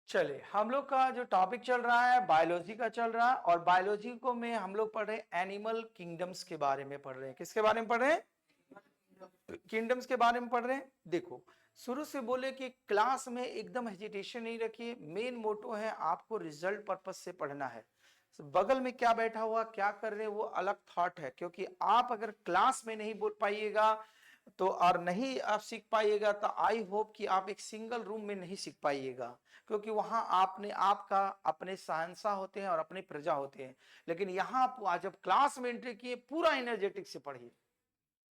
चलिए, हम लोग का जो टॉपिक चल रहा है बायोलॉजी का चल रहा है, और बायोलॉजी को में हम लोग पढ़ रहे हैं एनिमल किंगडम्स के बारे में पढ़ रहे हैं। किसके बारे में पढ़ रहे हैं? किंगडम्स के बारे में पढ़ रहे हैं। देखो, शुरू से बोले कि क्लास में एकदम हेजिटेशन नहीं रखिए। मेन मोटो है आपको रिजल्ट पर्पज से पढ़ना है। बगल में क्या बैठा हुआ क्या कर रहे हैं वो अलग थॉट है, क्योंकि आप अगर क्लास में नहीं बोल पाइएगा तो और नहीं आप सीख पाइएगा तो आई होप कि आप एक सिंगल रूम में नहीं सीख पाइएगा, क्योंकि वहां आपने आपका अपने शहंशाह होते हैं और अपने प्रजा होते हैं। लेकिन यहाँ आप जब क्लास में एंट्री किए पूरा एनर्जेटिक से पढ़िए,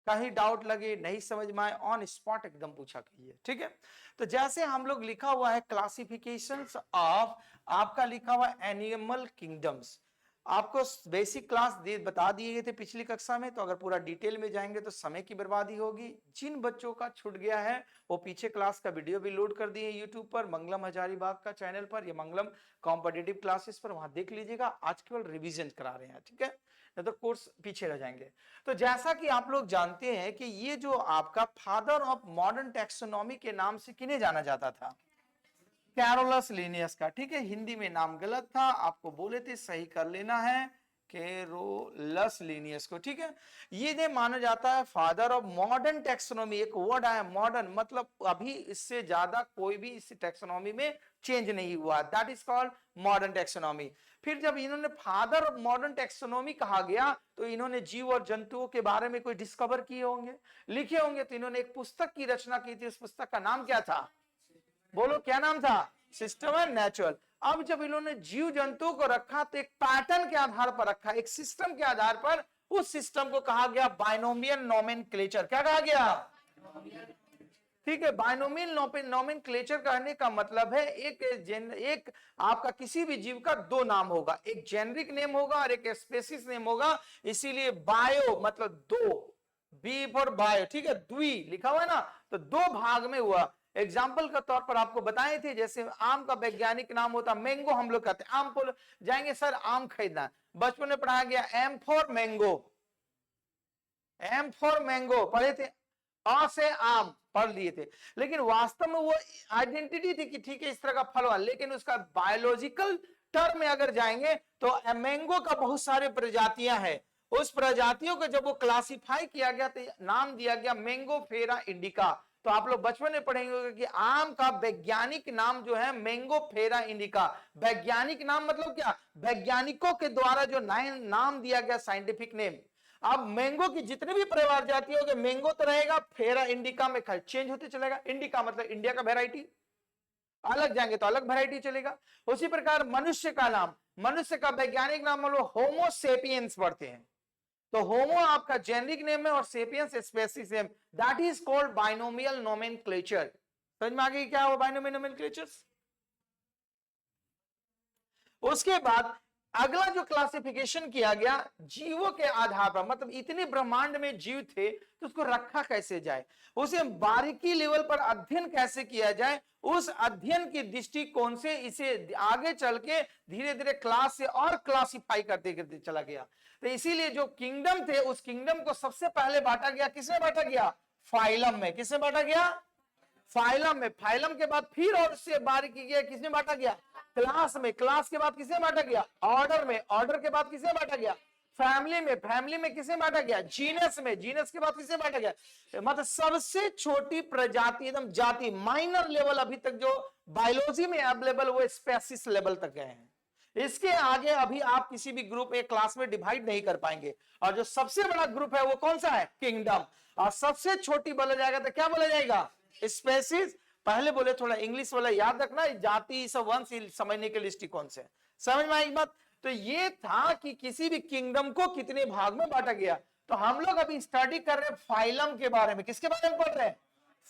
कहीं डाउट लगे नहीं समझ में आए ऑन स्पॉट एकदम पूछा करिए, ठीक है। तो जैसे हम लोग लिखा हुआ है क्लासिफिकेशंस ऑफ, आपका लिखा हुआ एनिमल किंगडम्स, आपको बेसिक क्लास बता दिए गए थे पिछली कक्षा में, तो अगर पूरा डिटेल में जाएंगे तो समय की बर्बादी होगी। जिन बच्चों का छूट गया है वो पीछे क्लास का वीडियो भी लोड कर दिए यूट्यूब पर, मंगलम हजारीबाग का चैनल पर या मंगलम कॉम्पिटिटिव क्लासेस पर, वहां देख लीजिएगा। आज केवल रिविजन करा रहे हैं, ठीक है, नहीं तो कोर्स पीछे रह जाएंगे। तो जैसा कि आप लोग जानते हैं कि ये जो आपका फादर ऑफ मॉडर्न टैक्सोनॉमी के नाम से किन्हें जाना जाता था? कैरोलस लिनियस का, ठीक है। हिंदी में नाम गलत था, आपको बोले थे सही कर लेना है, कैरोलस लिनियस को, ठीक है। ये माना जाता है फादर ऑफ मॉडर्न टैक्सोनॉमी। एक वर्ड आया मॉडर्न, मतलब अभी इससे ज्यादा कोई भी इस टैक्सोनॉमी में चेंज नहीं हुआ, that is called modern taxonomy. फिर जब इन्होंने फादर ऑफ मॉडर्न टैक्सोनॉमी कहा गया तो इन्होंने जीव और जंतुओं के बारे में कोई डिस्कवर किए होंगे, लिखे होंगे, तो इन्होंने एक पुस्तक की रचना की थी। उस पुस्तक का नाम क्या था? बोलो क्या नाम था? System and natural. अब जब इन्होंने जीव जंतुओं को रखा तो एक पैटर्न के आधार पर रखा, एक सिस्टम के आधार पर। उस सिस्टम को कहा गया बाइनोमियल नोमेनक्लेचर। क्या कहा गया? ठीक है, बाइनोमियल नोमेनक्लेचर कहने का मतलब है एक आपका किसी भी जीव का दो नाम होगा, एक जेनरिक नेम होगा और एक स्पेसिस नेम होगा। इसीलिए बायो मतलब दो, बी फॉर बायो, ठीक है, द्वि लिखा हुआ है ना, तो दो भाग में हुआ। एग्जाम्पल का तौर पर आपको बताए थे, जैसे आम का वैज्ञानिक नाम होता मैंगो, हम लोग कहते हैं आम को जाएंगे सर आम खरीदना, बचपन में पढ़ाया गया M for mango, M for mango पढ़े थे, अ से आम पढ़ लिए थे। लेकिन वास्तव में वो आइडेंटिटी थी कि ठीक है इस तरह का फल हुआ, लेकिन उसका बायोलॉजिकल टर्म में अगर जाएंगे तो मैंगो का बहुत सारे प्रजातियां हैं। उस प्रजातियों को जब वो क्लासिफाई किया गया तो नाम दिया गया मैंगो फेरा इंडिका। तो आप लोग बचपन में पढ़ेंगे कि आम का वैज्ञानिक नाम जो है मैंगो फेरा इंडिका। वैज्ञानिक नाम मतलब क्या? वैज्ञानिकों के द्वारा जो नाम दिया गया साइंटिफिक नेम। अब मैंगो की जितने भी परिवार जाती होगी, मैंगो तो रहेगा, फेरा इंडिका में चेंज होते चलेगा। इंडिका मतलब इंडिया का वेराइटी, अलग जाएंगे तो अलग वेराइटी चलेगा। उसी प्रकार मनुष्य का नाम, मनुष्य का वैज्ञानिक नाम हम लोग होमो सेपियंस पढ़ते हैं, तो होमो आपका जेनरिक नेम है और sapiens species name, that is called binomial nomenclature. समझ में आ गई क्या वो बाइनोमियल नोमेनक्लेचर? उसके बाद अगला जो क्लासिफिकेशन किया गया जीवों के आधार पर, मतलब इतने ब्रह्मांड में जीव थे तो उसको रखा कैसे जाए, उसे बारीकी लेवल पर अध्ययन कैसे किया जाए, उस अध्ययन के दृष्टिकोण से इसे आगे चल के धीरे धीरे क्लास से और क्लासिफाई करते करते चला गया। तो इसीलिए जो किंगडम थे उस किंगडम को सबसे पहले बांटा गया, किसमें बांटा गया? फाइलम में। किसमें बांटा गया? फाइलम में। फाइलम के बाद फिर और उससे बारीकी गया, किसमें बांटा गया? क्लास में। क्लास के बाद किसे बांटा गया? ऑर्डर में। ऑर्डर के बाद किसे बांटा गया? फैमिली में। फैमिली में किसे बांटा गया? जीनस में। जीनस के बाद किसे बांटा गया? मतलब सबसे छोटी प्रजाति, एकदम जाति, माइनर लेवल अभी तक जो बायोलॉजी में अवेलेबल वो स्पेसिस लेवल तक गए हैं। इसके आगे अभी आप किसी भी ग्रुप एक क्लास में डिवाइड नहीं कर पाएंगे। और जो सबसे बड़ा ग्रुप है वो कौन सा है? किंगडम। और सबसे छोटी बोला जाएगा तो क्या बोला जाएगा? स्पेसिस। पहले बोले थोड़ा इंग्लिश वाला याद रखना, जाति सब वंश समझने के दृष्टिकोण से समझ में आएगी बात। तो ये था कि किसी भी किंगडम को कितने भाग में बांटा गया। तो हम लोग अभी स्टडी कर रहे हैं फाइलम के बारे में। किसके बारे में पढ़ रहे हैं?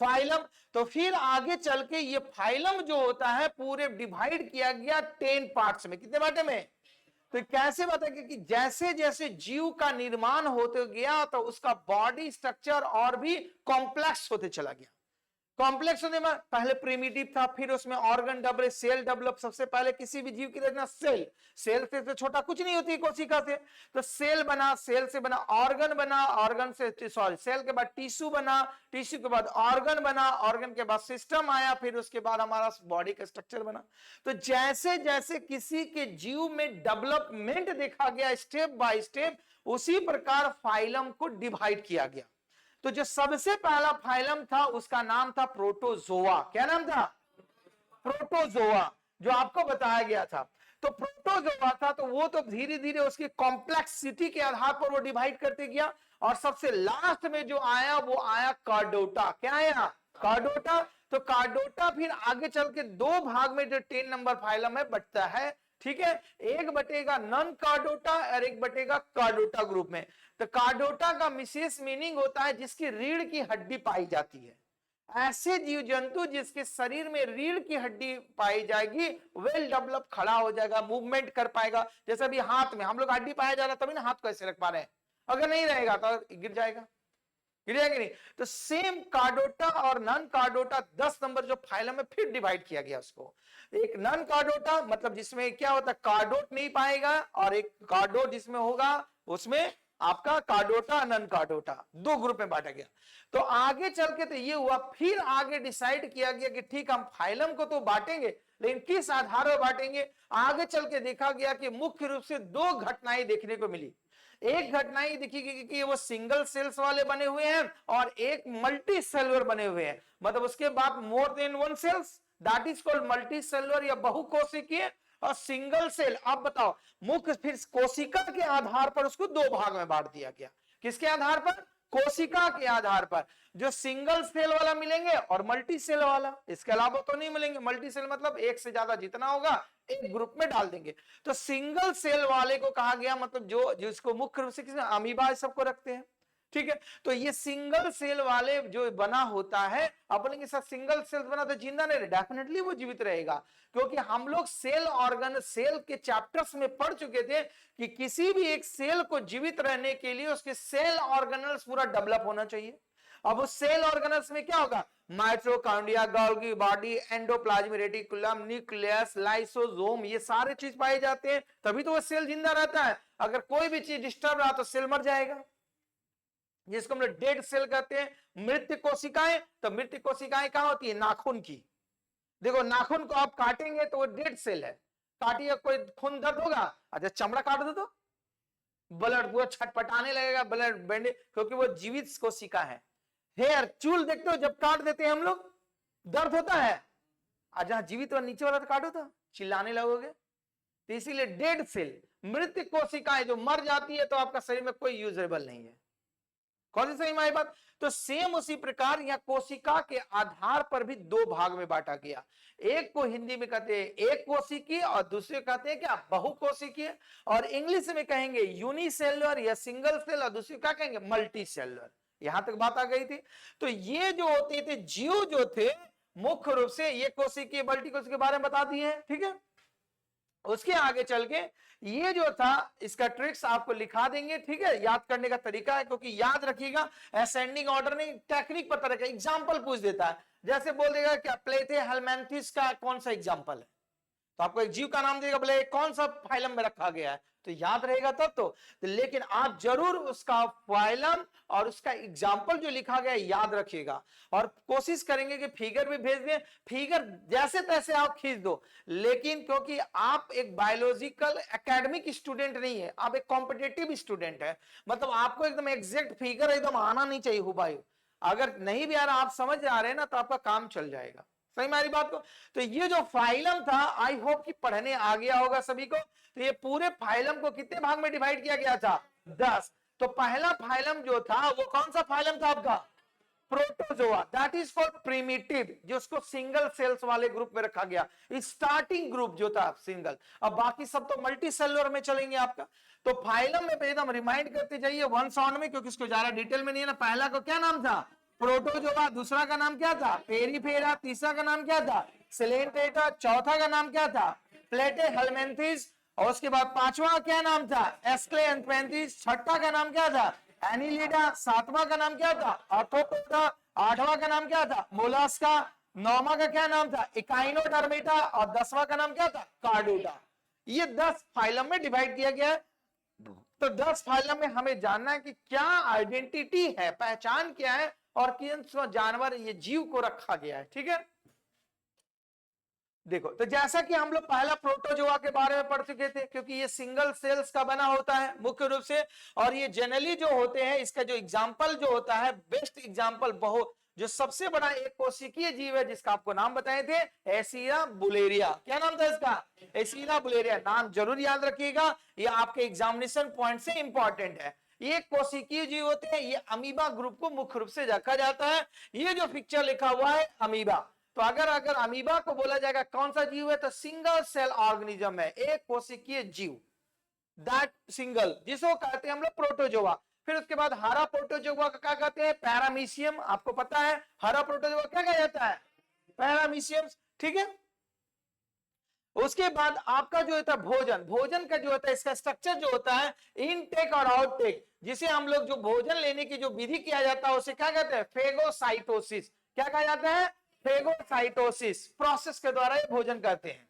फाइलम। तो फिर आगे चल के ये फाइलम जो होता है पूरे डिवाइड किया गया 10 पार्ट्स में। कितने बाटे में? तो कैसे बताएंगे कि जैसे जैसे जीव का निर्माण होते गया तो उसका बॉडी स्ट्रक्चर और भी कॉम्प्लेक्स होते चला गया। कॉम्प्लेक्स होने में पहले प्रिमिटिव था, फिर उसमें ऑर्गन डेवलप, सेल डेवलप। सबसे पहले किसी भी जीव की रचना सेल, सेल से तो छोटा कुछ नहीं होती कोशिका से, तो सेल बना, सेल से बना ऑर्गन बना, ऑर्गन से सॉरी सेल के बाद टिश्यू बना, टिश्यू के बाद ऑर्गन बना, ऑर्गन के बाद सिस्टम आया, फिर उसके बाद हमारा बॉडी का स्ट्रक्चर बना। तो जैसे जैसे किसी के जीव में डेवलपमेंट देखा गया स्टेप बाय स्टेप, उसी प्रकार फाइलम को डिवाइड किया गया। तो जो सबसे पहला फाइलम था उसका नाम था प्रोटोजोआ। क्या नाम था? प्रोटोजोआ, जो आपको बताया गया था। तो प्रोटोजोआ था, तो वो तो धीरे धीरे उसकी कॉम्प्लेक्सिटी के आधार पर वो डिवाइड करते गया, और सबसे लास्ट में जो आया वो आया कार्डोटा। क्या आया? कार्डोटा। तो कार्डोटा फिर आगे चल के दो भाग में जो 10 नंबर फाइलम है बटता है, ठीक है, एक बटेगा नॉन कार्डोटा और एक बटेगा कार्डोटा ग्रुप में। तो कार्डोटा का विशेष मीनिंग होता है जिसकी रीढ़ की हड्डी पाई जाती है। ऐसे जीव जंतु जिसके शरीर में रीढ़ की हड्डी पाई जाएगी, वेल डेवलप खड़ा हो जाएगा, मूवमेंट कर पाएगा। जैसे अभी हाथ में हम लोग हड्डी पाया जा रहा है, तभी ना हाथ को ऐसे रख पा रहे हैं, अगर नहीं रहेगा तो गिर जाएगा, गिरेगा कि नहीं। तो सेम कार्डोटा और नॉन कार्डोटा 10 नंबर जो फाइलम में फिर डिवाइड किया गया उसको। एक नॉन कार्डोटा मतलब जिसमें क्या होता है, कार्डोट नहीं पाएगा, और एक कार्डोट जिसमें होगा उसमें आपका कार्डोटा नॉन कार्डोटा, दो ग्रुप में बांटा गया। तो आगे चल के तो ये हुआ, फिर आगे डिसाइड किया गया कि ठीक हम फाइलम को तो बांटेंगे, लेकिन किस आधार पर बांटेंगे। आगे चल के देखा गया कि मुख्य रूप से दो घटनाएं देखने को मिली। एक घटना ही दिखेगी कि वो सिंगल सेल्स वाले बने हुए हैं और एक मल्टी सेलुलर बने हुए हैं, मतलब उसके बाद more than one cells, that is called multicellular या बहुकोशिकीय। और सिंगल सेल, आप बताओ, मुख्य फिर कोशिका के आधार पर उसको दो भाग में बांट दिया गया। किसके आधार पर? कोशिका के आधार पर। जो सिंगल सेल वाला मिलेंगे और मल्टी सेल वाला, इसके अलावा तो नहीं मिलेंगे। मल्टी सेल मतलब एक से ज्यादा जितना होगा एक ग्रुप में डाल देंगे। तो सिंगल सेल वाले को कहा गया, मतलब जो जिसको मुख्य रूप से किसी अमीबा सबको रखते हैं, ठीक है। तो ये सिंगल सेल वाले जो बना होता है, आप बोलेंगे सर सिंगल सेल बना तो जिंदा नहीं रहे, डेफिनेटली वो जीवित रहेगा, क्योंकि हम लोग सेल ऑर्गन, सेल के चैप्टर्स में पढ़ चुके थे कि किसी भी एक सेल को जीवित रहने के लिए उसके सेल ऑर्गेनल्स पूरा डेवलप होना चाहिए। अब उस सेल ऑर्गेनल्स में क्या होगा? Mitochondria, Golgi body, endoplasmic reticulum, nucleus, lysosome, ये सारे चीज पाए जाते हैं, तभी तो वो सेल जिंदा रहता है। अगर कोई भी चीज डिस्टर्ब रहा तो सेल मर जाएगा, जिसको हम लोग डेड सेल कहते हैं। मृत कोशिकाएं, तो मृत कोशिकाएं कहां होती है? नाखून की। देखो नाखून को आप काटेंगे तो वो डेड सेल है, काटिए कोई खून दर्द होगा, अच्छा चमड़ा काट दो तो ब्लड पूरा छटपटाने लगेगा, ब्लड बैंडे, क्योंकि वो जीवित कोशिका है। हेयर, चूल देखते हो जब काट देते हैं हम लोग, दर्द होता है, जहां जीवित और नीचे वाला तो काटो तो चिल्लाने लगोगे। तो इसीलिए डेड सेल, मृत कोशिकाएं जो मर जाती है तो आपका शरीर में कोई यूजेबल नहीं है। कौन सी सही हमारी बात? तो सेम उसी प्रकार यहाँ कोशिका के आधार पर भी दो भाग में बांटा गया। एक को हिंदी में कहते हैं एक कोशिकीय और दूसरे कहते हैं क्या? बहुकोशिकीय। और इंग्लिश में कहेंगे यूनिसेलुलर या सिंगल सेल, और दूसरे क्या कहेंगे? Multi cellular. यहां तक बात आ गई थी। तो ये जो होते थे जीव जो थे, मुख्य रूप से ये कोशिकीय मल्टी कोशिकीय के बारे में बता दिए हैं, ठीक है। उसके आगे चल के ये जो था इसका ट्रिक्स आपको लिखा देंगे, ठीक है, याद करने का तरीका है, क्योंकि याद रखिएगा असेंडिंग ऑर्डर नहीं, टेक्निक पता रखेगा। एग्जांपल पूछ देता है, जैसे बोल देगा क्या प्लेथे हेलमेंथिस का कौन सा एग्जांपल है, तो आपको एक जीव का नाम देगा, बोले कौन सा फाइलम में रखा गया है, तो याद रहेगा तब तो। लेकिन आप जरूर उसका फाइलम और उसका एग्जाम्पल जो लिखा गया याद रखिएगा, और कोशिश करेंगे कि फिगर भी भेज दें। फिगर जैसे तैसे आप खींच दो, लेकिन क्योंकि आप एक बायोलॉजिकल एकेडमिक स्टूडेंट नहीं है, आप एक कॉम्पिटेटिव स्टूडेंट है, मतलब आपको एकदम एग्जैक्ट फिगर एकदम आना नहीं चाहिए हुबहू। अगर नहीं भी आ रहा, आप समझ आ रहे हैं ना, तो आपका काम चल जाएगा। सही हमारी बात को। तो ये जो फाइलम था, आई होप कि पढ़ने आ गया होगा सभी को। तो ये पूरे फाइलम को कितने भाग में डिवाइड किया गया था? 10। तो पहला फाइलम जो था वो कौन सा फाइलम था आपका? Protozoa, that is for primitive, जिसको सिंगल सेल्स वाले ग्रुप में रखा गया, स्टार्टिंग ग्रुप जो था सिंगल। अब बाकी सब तो मल्टी सेलुलर में चलेंगे आपका। तो फाइलम में एकदम रिमाइंड करते जाइए वन साउंड में, क्योंकि इसको ज्यादा डिटेल में नहीं है ना। पहला को क्या नाम था? प्रोटोजोआ। दूसरा का नाम क्या था? पेरिफेरा। तीसरा का नाम क्या था? सिलेंट्रेटा। चौथा का नाम क्या था? प्लेटे हेलमेंथिस। और उसके बाद पांचवा क्या नाम था? एस्क्लेंथेंथिस। छठा का नाम क्या था? एनिलिडा। सातवां का नाम क्या था? आर्थ्रोपोडा। 8वां का नाम क्या था? मोलास्का। 9वां का क्या नाम था? इकाइनोडर्मेटा। और 10वां का नाम क्या था? कार्डोटा। ये 10 फाइलम में डिवाइड किया गया है। तो 10 फाइलम में हमें जानना है कि क्या आइडेंटिटी है, पहचान क्या है, और किन जानवर ये जीव को रखा गया है। ठीक है, देखो तो जैसा कि हम लोग पहला प्रोटोजोआ के बारे में पढ़ चुके थे, क्योंकि ये सिंगल सेल्स का बना होता है मुख्य रूप से, और ये जनरली जो होते हैं, इसका जो एग्जांपल जो होता है, बेस्ट एग्जांपल बहुत जो सबसे बड़ा एक कोशिकीय जीव है जिसका आपको नाम बताए थे, एसिया बुलेरिया। क्या नाम था इसका? एसिया बुलेरिया। नाम जरूर याद रखिएगा, ये आपके एग्जामिनेशन पॉइंट से इंपॉर्टेंट है। ये कोशिकीय जीव होते हैं, ये अमीबा ग्रुप को मुख्य रूप से रखा जाता है। ये जो पिक्चर लिखा हुआ है अमीबा, तो अगर अमीबा को बोला जाएगा कौन सा जीव है, तो सिंगल सेल ऑर्गेनिज्म है, एक कोशिकीय जीव, दैट सिंगल, जिसको कहते हैं हम लोग प्रोटोजोआ। फिर उसके बाद हरा प्रोटोजोआ का क्या कहते हैं? पैरामीशियम। आपको पता है हरा प्रोटोजोआ क्या कहा जाता है? पैरामीशियम। ठीक है, उसके बाद आपका जो होता है भोजन, भोजन का जो होता है इसका स्ट्रक्चर जो होता है इनटेक और आउटटेक, जिसे हम लोग जो भोजन लेने की जो विधि किया जाता है उसे क्या कहते हैं? फेगोसाइटोसिस। क्या कहा जाता है? फेगोसाइटोसिस प्रोसेस के द्वारा ये भोजन करते हैं।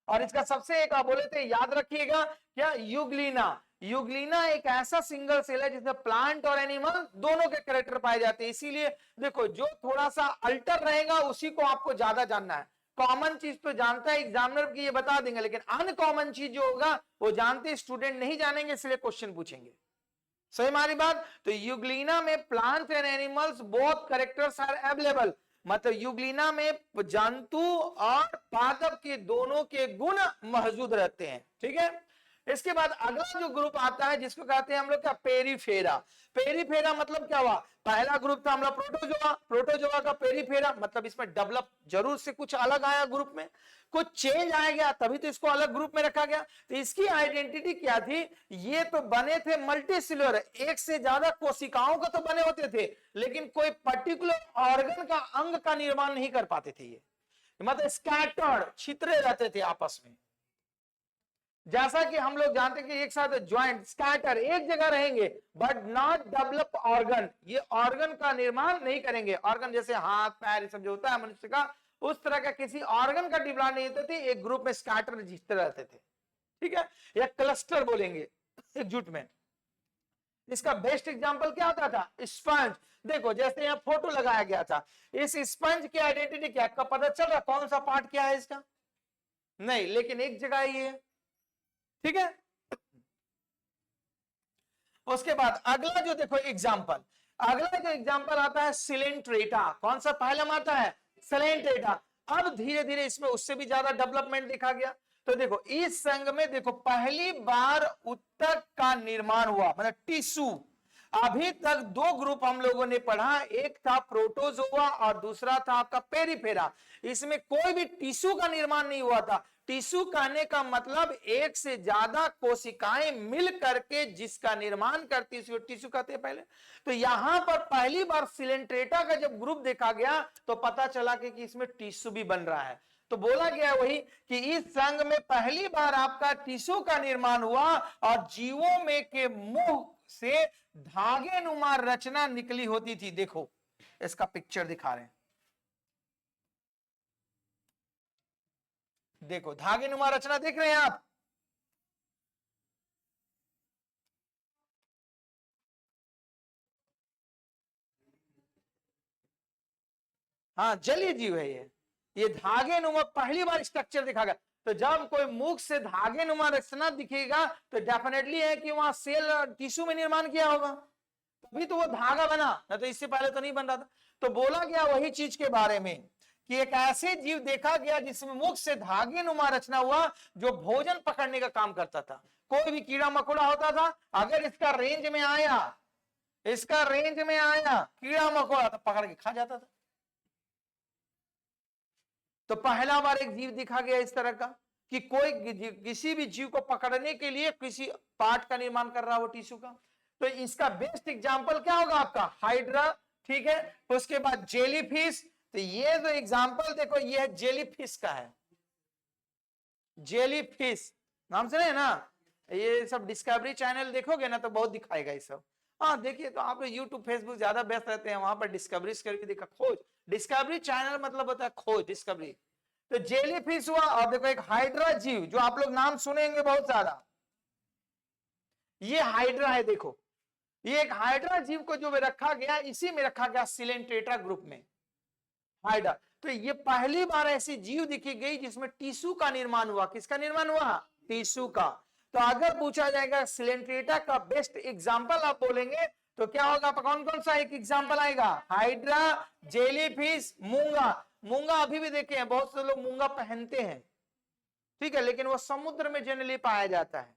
और इसका सबसे एक आप बोले थे याद रखिएगा क्या? यूग्लिना। यूग्लिना एक ऐसा सिंगल सेल है जिसमें प्लांट और एनिमल दोनों के कैरेक्टर पाए जाते हैं। इसीलिए देखो जो थोड़ा सा अल्टर रहेगा उसी को आपको ज्यादा जानना है। कॉमन चीज तो जानता है एग्जामिनर की, ये बता देंगे, लेकिन अनकॉमन चीज जो होगा वो जानते स्टूडेंट नहीं जानेंगे, इसलिए क्वेश्चन पूछेंगे। सही हमारी बात? तो यूग्लिना में plant and animals both characters are available, मतलब यूग्लिना में जंतु और पादप के दोनों के गुण मौजूद रहते हैं। ठीक है, इसके बाद अगला जो ग्रुप आता है जिसको कहते हैं हम लोग क्या? पेरीफेरा। पेरीफेरा मतलब क्या हुआ? पहला ग्रुप था हम लोग प्रोटोजोआ, प्रोटोजोआ का पेरीफेरा मतलब इसमें डेवलप जरूर से कुछ अलग आया, ग्रुप में कुछ चेंज आया गया, तभी तो इसको अलग ग्रुप में रखा गया। तो इसकी आइडेंटिटी क्या थी? ये तो बने थे मल्टीसेलुलर, एक से ज्यादा कोशिकाओं का तो बने होते थे, लेकिन कोई पर्टिकुलर ऑर्गन का अंग का निर्माण नहीं कर पाते थे। ये मतलब स्कैटर्ड, छितरे रहते थे आपस में। जैसा कि हम लोग जानते हैं कि एक साथ ज्वाइंट स्कैटर एक जगह रहेंगे बट नॉट डेवलप ऑर्गन, ये ऑर्गन का निर्माण नहीं करेंगे। ऑर्गन जैसे हाथ पैर ये सब जो होता है मनुष्य का, उस तरह का किसी ऑर्गन का डेवलप नहीं होते थे, एक ग्रुप में स्कैटर जिसते रहते थे। ठीक है, या क्लस्टर बोलेंगे एकजुट में। इसका बेस्ट एग्जांपल क्या होता था? स्पंज। देखो जैसे यहाँ फोटो लगाया गया था, इस स्पंज की आइडेंटिटी क्या का पता चल रहा? कौन सा पार्ट क्या है इसका? नहीं, लेकिन एक जगह ये है। ठीक है, उसके बाद अगला जो देखो एग्जांपल, अगला जो एग्जांपल आता है सिलेंट्रेटा। कौन सा पहला आता है? सिलेंट्रेटा। अब धीरे धीरे इसमें उससे भी ज्यादा डेवलपमेंट देखा गया। तो देखो इस संघ में देखो पहली बार उत्तक का निर्माण हुआ, मतलब टिश्यू। अभी तक दो ग्रुप हम लोगों ने पढ़ा, एक था प्रोटोजोआ और दूसरा था आपका पेरीफेरा। इसमें कोई भी टिश्यू का निर्माण नहीं हुआ था। टिश्यू कहने का मतलब एक से ज्यादा कोशिकाएं मिल करके जिसका निर्माण करती है टिश्यू कहते हैं पहले। तो यहां पर पहली बार सिलेंट्रेटा का जब ग्रुप देखा गया तो पता चला कि इसमें टिश्यू भी बन रहा है। तो बोला गया वही कि इस संघ में पहली बार आपका टिश्यू का निर्माण हुआ और जीवों में के मुंह से धागे नुमा रचना निकली होती थी। देखो इसका पिक्चर दिखा रहे हैं, देखो धागे नुमा रचना देख रहे हैं आप? हाँ, जलीय जीव है ये धागे नुमा पहली बार स्ट्रक्चर दिखा गया। तो जब कोई मुख से धागे नुमा रचना दिखेगा तो डेफिनेटली है कि वहां सेल टिश्यू में निर्माण किया होगा, तभी तो वो धागा बना, ना तो इससे पहले तो नहीं बन रहा था। तो बोला गया वही चीज के बारे में कि एक ऐसे जीव देखा गया जिसमें मुख से धागे नुमा रचना हुआ जो भोजन पकड़ने का काम करता था। कोई भी कीड़ा मकोड़ा होता था, अगर इसका रेंज में आया, इसका रेंज में आया कीड़ा मकोड़ा तो पकड़ के खा जाता था। तो पहला बार एक जीव दिखा गया इस तरह का कि कोई किसी भी जीव को पकड़ने के लिए किसी पार्ट का निर्माण कर रहा हो टिश्यू का। तो इसका बेस्ट एग्जांपल क्या होगा आपका? हाइड्रा। ठीक है, उसके बाद जेलीफिश। तो ये जो एग्जांपल देखो ये है जेलीफिश का है, जेलीफिश नाम सुने ना? ये सब डिस्कवरी चैनल देखोगे ना तो बहुत दिखाएगा ये सब। हाँ देखिए, तो आप यूट्यूब फेसबुक ज्यादा व्यस्त रहते हैं, वहां पर डिस्कवरी करके देखा, खोज, डिस्कवरी चैनल मतलब होता है खोज, डिस्कवरी। तो जेली फिश हुआ, और देखो एक हाइड्रा जीव जो आप लोग नाम सुनेंगे बहुत सारा, ये हाइड्रा है। देखो ये एक हाइड्रा जीव को जो में रखा गया, इसी में रखा गया सिलेंट्रेटा ग्रुप में, हाइड्रा। तो ये पहली बार ऐसी जीव दिखी गई जिसमें टिश्यू का निर्माण हुआ। किसका निर्माण हुआ? टिश्यू का। तो अगर पूछा जाएगा सिलेंट्रेटा का बेस्ट एग्जांपल आप बोलेंगे तो क्या होगा? कौन कौन सा एक एग्जांपल आएगा? हाइड्रा, जेलीफिश, मूंगा। मूंगा अभी भी देखे हैं, बहुत से लोग मूंगा पहनते हैं, ठीक है, लेकिन वो समुद्र में जनरली पाया जाता है,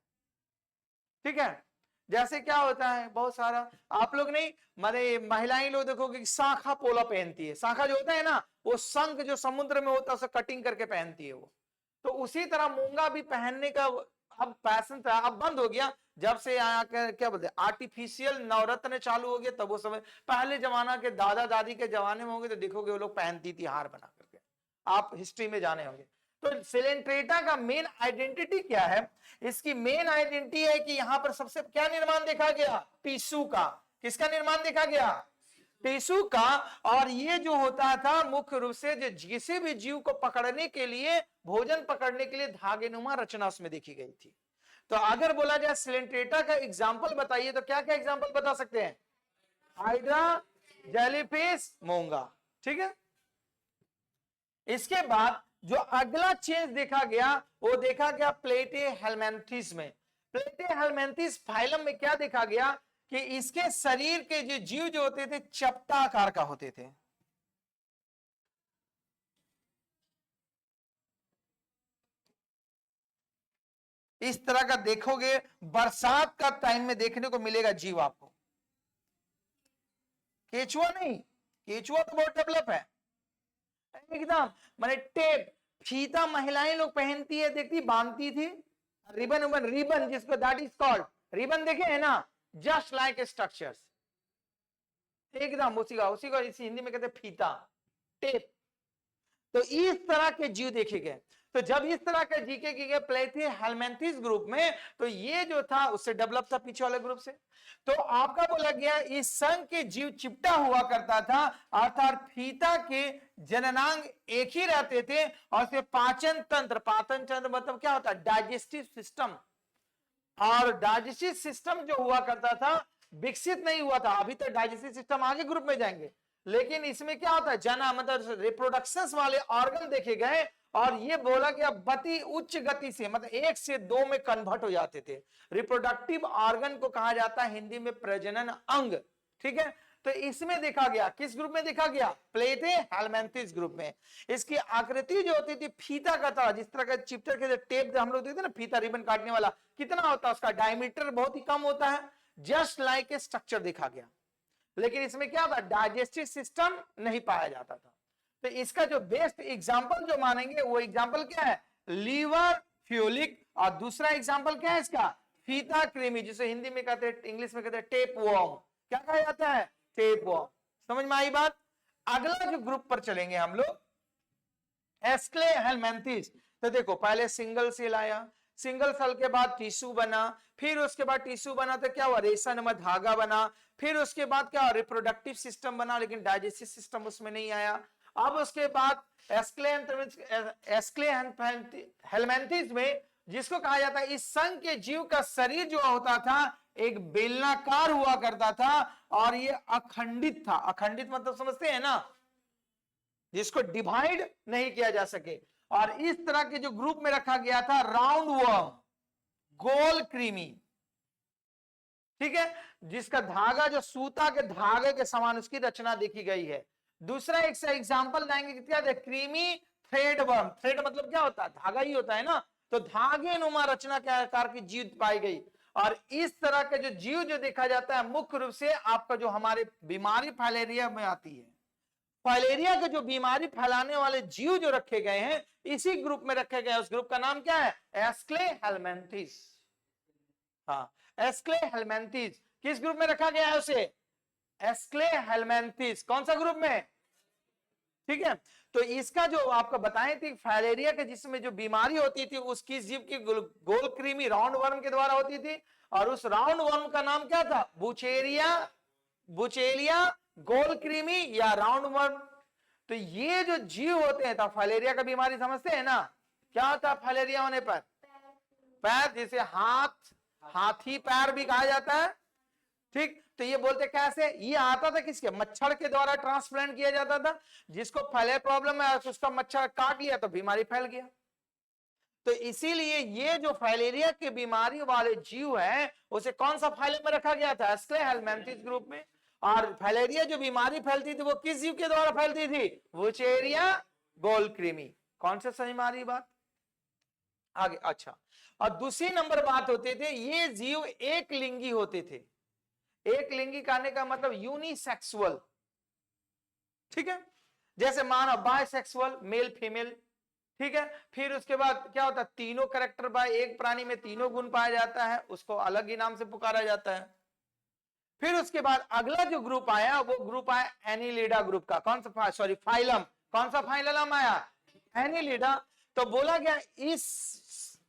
ठीक है। जैसे क्या होता है, बहुत सारा आप लोग नहीं, माने महिलाएं लोग देखोगे कि शाखा पोला पहनती है। शाखा जो होता है ना, वो शंख जो समुद्र में होता है उसे कटिंग करके पहनती है वो। तो उसी तरह मूंगा भी पहनने का अब फैशन था, अब बंद हो गया जब से आया क्या बोलते हैं आर्टिफिशियल नवरत्न चालू हो गया, तब वो समय। पहले जमाना के दादा दादी के जमाने में होंगे तो देखोगे वो लोग पहनती थी हार बना करके, आप हिस्ट्री में जाने होंगे। तो सिलेंट्रेटा का मेन आइडेंटिटी क्या है? इसकी मेन आइडेंटिटी है कि यहां पर सबसे क्या निर्माण देखा गया? टिश्यू का। किसका निर्माण देखा गया? टिश्यू का। और ये जो होता था मुख्य रूप से जो किसी भी जीव को पकड़ने के लिए, भोजन पकड़ने के लिए धागेनुमा रचना उसमें देखी गई थी। तो अगर बोला जाए सिलेंट्रेटा का एग्जाम्पल बताइए तो क्या क्या एग्जाम्पल बता सकते हैं? हाइड्रा, जेलीफिश, मूंगा, ठीक है। इसके बाद जो अगला चेंज देखा गया वो देखा गया प्लेटेहेल्मिन्थेस में। प्लेटेहेल्मिन्थेस फाइलम में क्या देखा गया कि इसके शरीर के जो जीव जो होते थे चपटा आकार का होते थे। इस तरह का देखोगे बरसात का टाइम में देखने को मिलेगा जीव आपको। केचुआ नहीं, केचुआ तो बहुत डेवलप है एकदम, माने टेप, फीता महिलाएं लोग पहनती है, देखती बांधती थी, रिबन उबन, रिबन जिसको दैट इज कॉल्ड रिबन, देखे है ना, जस्ट लाइक स्ट्रक्चर्स, एकदम उसी को इसी हिंदी में कहते हैं फीता, टेप। तो इस तरह के जीव देखे गए। तो जब इस तरह के जीके गए प्लेटेहेल्मिन्थेस ग्रुप में, तो ये जो था उससे डेवलप था पीछे वाले ग्रुप से। तो आपका बोला गया इस संघ के जीव चिपटा हुआ करता था, अर्थात फीता के जननांग एक ही रहते थे, और से पाचन तंत्र, पाचन तंत्र मतलब क्या होता है? Digestive system. और डाइजेस्टिव सिस्टम जो हुआ करता था विकसित नहीं हुआ था, अभी तक डाइजेस्टिव सिस्टम आगे ग्रुप में जाएंगे, लेकिन इसमें क्या होता है जना मतलब रिप्रोडक्शन वाले ऑर्गन देखे गए, और ये बोला गया गति उच्च गति से मतलब 1 से 2 में कन्वर्ट हो जाते थे। रिप्रोडक्टिव ऑर्गन को कहा जाता है हिंदी में प्रजनन अंग, ठीक है। तो इसमें देखा गया, किस ग्रुप में देखा गया? प्लेटेहेल्मिन्थेस ग्रुप में। इसकी आकृति जो होती थी फीता का था, जिस तरह का चिप्टर के टेप हम लोग देखते ना, फीता रिबन काटने वाला, कितना होता है उसका डायमीटर? बहुत ही कम होता है, जस्ट लाइक ए स्ट्रक्चर देखा गया। लेकिन इसमें क्या था? डाइजेस्टिव सिस्टम नहीं पाया जाता था। तो इसका जो बेस्ट एग्जांपल जो मानेंगे वो एग्जांपल क्या है? Liver folic. और दूसरा एग्जांपल क्या है इसका? फीता कृमि, जिसे हिंदी में कहते हैं, इंग्लिश में कहते हैं टेप वॉर्म। क्या कहा जाता है? Tape warm. समझ में आई बात? अगला जो ग्रुप पर चलेंगे हम लोग, एस्क्लेहेल्मिन्थेस। तो देखो पहले सिंगल सेल आया, सिंगल सेल के बाद टिश्यू बना, फिर उसके बाद टिश्यू बना तो क्या हुआ? रेशा में धागा बना, फिर उसके बाद क्या? रिप्रोडक्टिव सिस्टम बना, लेकिन डाइजेस्टिव सिस्टम उसमें नहीं आया। अब उसके बाद एस्क्लेहेल्मिन्थेस में, जिसको कहा जाता है इस संघ के जीव का शरीर जो होता था एक बेलनाकार हुआ करता था, और ये अखंडित था। अखंडित मतलब समझते हैं ना, जिसको डिवाइड नहीं किया जा सके। और इस तरह के जो ग्रुप में रखा गया था राउंड वर्म, गोल कृमि, ठीक है, जिसका धागा जो सूता के धागे के समान उसकी रचना देखी गई है। दूसरा एक एग्जांपल देंगे, क्या है? Creamy thread worm. थ्रेड मतलब क्या होता है? धागा ही होता है ना। तो धागे नुमा रचना के आकार की जीव पाई गई। और इस तरह के जो जीव जो देखा जाता है मुख्य रूप से आपका जो हमारे बीमारी फाइलेरिया में आती है, फाइलेरिया के जो बीमारी फैलाने वाले जीव जो रखे गए हैं इसी ग्रुप में रखे गए, उस ग्रुप का नाम क्या है? एस्क्लेहेल्मिन्थेस। हाँ, एस्क्लेहेल्मिन्थेस किस ग्रुप में रखा गया है उसे? एस्क्लेहेल्मिन्थेस। कौन सा ग्रुप में? ठीक है। तो इसका जो आपको बताए थे फाइलेरिया के जिसमें जो बीमारी होती थी उसकी जीव की गोल कृमि राउंड वर्म के द्वारा होती थी, और उस राउंड वर्म का नाम क्या था? बुचेलिया गोल कृमि या राउंड वर्म। तो ये जो जीव होते हैं, तो फाइलेरिया का बीमारी समझते हैं ना, क्या होता है फाइलेरिया होने पर? पैर, जैसे हाथी पैर भी कहा जाता है, ठीक। तो ये बोलते कैसे? ये आता था किसके? मच्छर के द्वारा ट्रांसप्लांट किया जाता था। जिसको फाइलेरिया प्रॉब्लम है उसका मच्छर काट लिया तो बीमारी फैल गया। तो इसीलिए ये जो फाइलेरिया की बीमारी वाले जीव है उसे कौन सा फाइलम में रखा गया था? एस्क्लेहेलमिंथेस ग्रुप में। और फाइलेरिया जो बीमारी फैलती थी वो किस जीव के द्वारा फैलती थी? वुचेरिया गोल कृमि। कौन सा सही हमारी बात आगे? अच्छा, और दूसरी नंबर बात होते थे, ये जीव एक लिंगी होते थे। एक लिंगी कहने का मतलब यूनिसेक्सुअल, ठीक है। जैसे मानो बायसेक्सुअल, मेल फीमेल, ठीक है। फिर उसके बाद क्या होता है? तीनों कैरेक्टर बाय एक प्राणी में तीनों गुण पाया जाता है, उसको अलग ही नाम से पुकारा जाता है। फिर उसके बाद अगला जो ग्रुप आया वो ग्रुप आया एनिलिडा ग्रुप का। कौन सा? Sorry phylum. कौन सा फाइलम आया? एनिलिडा। तो बोला गया इस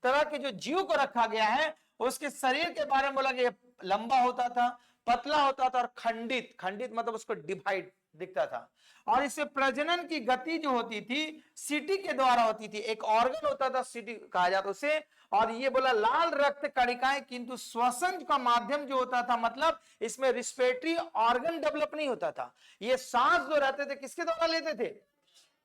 तरह के जो जीव को रखा गया है उसके शरीर के बारे में बोला गया लंबा होता था, पतला होता था और खंडित। खंडित मतलब उसको डिवाइड दिखता था। और इससे प्रजनन की गति जो होती थी सीटी के द्वारा होती थी। एक ऑर्गन होता था सीटी कहा जाता उसे। और ये बोला लाल रक्त कणिकाएं, किंतु श्वसन का माध्यम जो होता था, मतलब इसमें रिस्पिरेटरी ऑर्गन डेवलप नहीं होता था। ये सांस जो रहते थे किसके द्वारा लेते थे?